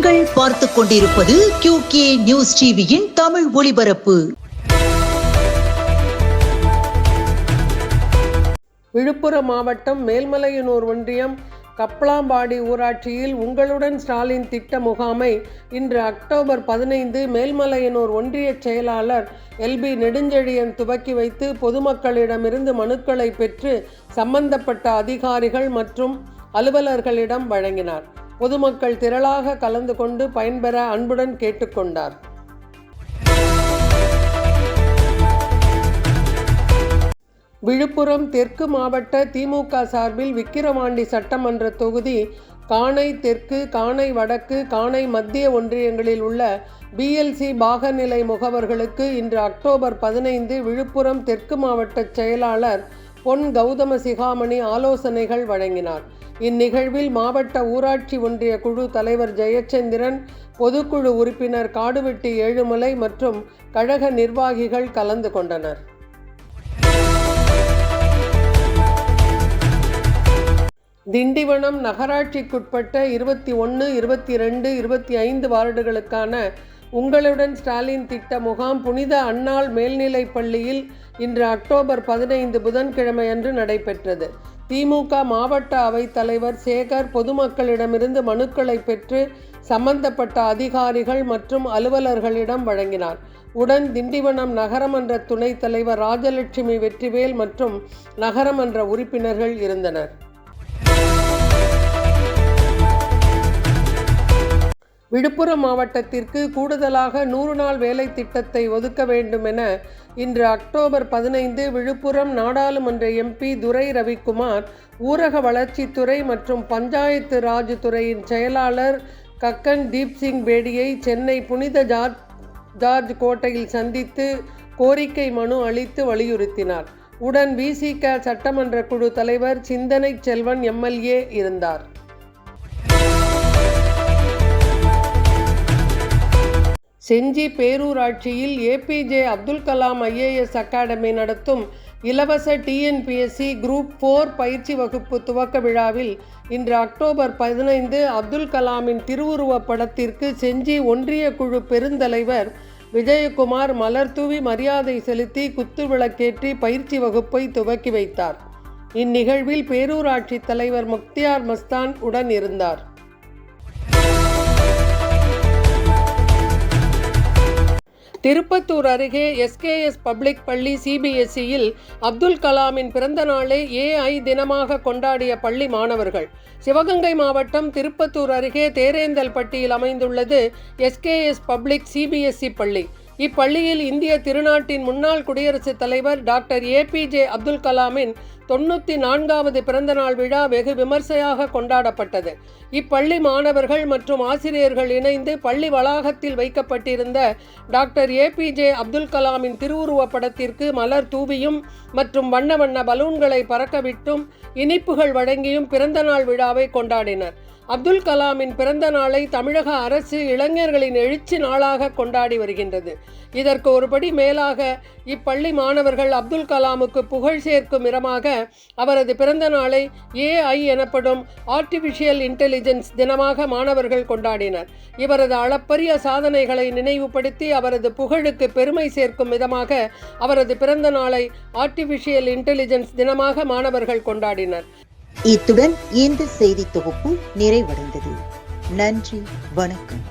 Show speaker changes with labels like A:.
A: நீங்கள் பார்த்துக் கொண்டிருப்பது QK நியூஸ் டிவியின் தமிழ் ஒளிபரப்பு.
B: விழுப்புரம் மாவட்டம் மேல்மலையனூர் ஒன்றியம் கப்பலாம்பாடி ஊராட்சியில் உங்களுடன் ஸ்டாலின் திட்ட முகாமை இன்று அக்டோபர் 15 மேல்மலையனூர் ஒன்றிய செயலாளர் LB நெடுஞ்செழியன் துவக்கி வைத்து பொதுமக்களிடமிருந்து மனுக்களை பெற்று சம்பந்தப்பட்ட அதிகாரிகள் மற்றும் அலுவலர்களிடம் வழங்கினார். பொதுமக்கள் திரளாக கலந்து கொண்டு பயன்பெற அன்புடன் கேட்டுக்கொண்டார். விழுப்புரம் தெற்கு மாவட்ட திமுக சார்பில் விக்கிரவாண்டி சட்டமன்ற தொகுதி காணை தெற்கு, காணை வடக்கு, காணை மத்திய ஒன்றியங்களில் உள்ள BLC பாகநிலை முகவர்களுக்கு இன்று அக்டோபர் 15 விழுப்புரம் தெற்கு மாவட்ட செயலாளர் பொன் கௌதம சிகாமணி ஆலோசனைகள் வழங்கினார். இந்நிகழ்வில் மாவட்ட ஊராட்சி ஒன்றிய குழு தலைவர் ஜெயச்சந்திரன், பொதுக்குழு உறுப்பினர் காடுவெட்டி ஏழுமலை மற்றும் கழக நிர்வாகிகள் கலந்து கொண்டனர். திண்டிவனம் நகராட்சிக்குட்பட்ட 21, 22, 25 வார்டுகளுக்கான உங்களுடன் ஸ்டாலின் திட்ட முகாம் புனித அன்னாள் மேல்நிலைப் பள்ளியில் இன்று அக்டோபர் 15 புதன்கிழமை அன்று நடைபெற்றது. திமுக மாவட்ட அவைத் தலைவர் சேகர் பொதுமக்களிடமிருந்து மனுக்களை பெற்று சம்பந்தப்பட்ட அதிகாரிகள் மற்றும் அலுவலர்களிடம் வழங்கினார். உடன் திண்டிவனம் நகரமன்ற துணைத் தலைவர் ராஜலட்சுமி வெற்றிவேல் மற்றும் நகரமன்ற உறுப்பினர்கள் இருந்தனர். விழுப்புரம் மாவட்டத்திற்கு கூடுதலாக 100 நாள் வேலை திட்டத்தை ஒதுக்க வேண்டும் என இன்று அக்டோபர் 15 விழுப்புரம் நாடாளுமன்ற MP துரை ரவிக்குமார், ஊரக வளர்ச்சித்துறை மற்றும் பஞ்சாயத்து ராஜ் துறையின் செயலாளர் கக்கன் தீப்சிங் பேடியை சென்னை புனித ஜார்ஜ் கோட்டையில் சந்தித்து கோரிக்கை மனு அளித்து வலியுறுத்தினார். உடன் VCK சட்டமன்ற குழு தலைவர் சிந்தனை செல்வன் MLA இருந்தார். செஞ்சி பேரூராட்சியில் APJ Abdul Kalam IAS academy நடத்தும் இலவச TNPSC குரூப் 4 பயிற்சி வகுப்பு துவக்க விழாவில் இன்று அக்டோபர் 15 அப்துல் கலாமின் திருவுருவப் படத்திற்கு செஞ்சி ஒன்றிய குழு பெருந்தலைவர் விஜயகுமார் மலர்தூவி மரியாதை செலுத்தி குத்துவிளக்கேற்றி பயிற்சி வகுப்பை துவக்கி வைத்தார். இந்நிகழ்வில் பேரூராட்சி தலைவர் முக்தியார் மஸ்தான் உடன் இருந்தார். திருப்பத்தூர் அருகே SKS பப்ளிக் பள்ளி CBSEயில் அப்துல் கலாமின் பிறந்த நாளை AI தினமாக கொண்டாடிய பள்ளி மாணவர்கள். சிவகங்கை மாவட்டம் திருப்பத்தூர் அருகே தேரேந்தல்பட்டியில் அமைந்துள்ளது SKS பப்ளிக் CBSE பள்ளி. இப்பள்ளியில் இந்திய திருநாட்டின் முன்னாள் குடியரசுத் தலைவர் டாக்டர் APJ அப்துல் கலாமின் 94வது பிறந்தநாள் விழா வெகு விமர்சையாக கொண்டாடப்பட்டது. இப்பள்ளி மாணவர்கள் மற்றும் ஆசிரியர்கள் இணைந்து பள்ளி வளாகத்தில் வைக்கப்பட்டிருந்த டாக்டர் APJ அப்துல் கலாமின் திருவுருவப் படத்திற்கு மலர் தூவியும் மற்றும் வண்ண வண்ண பலூன்களை பறக்கவிட்டும் இனிப்புகள் வழங்கியும் பிறந்தநாள் விழாவை கொண்டாடினர். அப்துல் கலாமின் பிறந்த நாளை தமிழக அரசு இளைஞர்களின் எழுச்சி நாளாக கொண்டாடி வருகின்றது. இதற்கு ஒருபடி மேலாக இப்பள்ளி மாணவர்கள் அப்துல் கலாமுக்கு புகழ் சேர்க்கும் விதமாக அவரது பிறந்த நாளை AI எனப்படும் ஆர்டிஃபிஷியல் இன்டெலிஜென்ஸ் தினமாக மாணவர்கள் கொண்டாடினர். இவரது அளப்பரிய சாதனைகளை நினைவுபடுத்தி அவரது புகழுக்கு பெருமை சேர்க்கும் விதமாக அவரது பிறந்த நாளை ஆர்டிஃபிஷியல் இன்டெலிஜென்ஸ் தினமாக மாணவர்கள் கொண்டாடினர்.
A: இத்துடன் இந்த செய்தி தொகுப்பு நிறைவடைந்தது. நன்றி, வணக்கம்.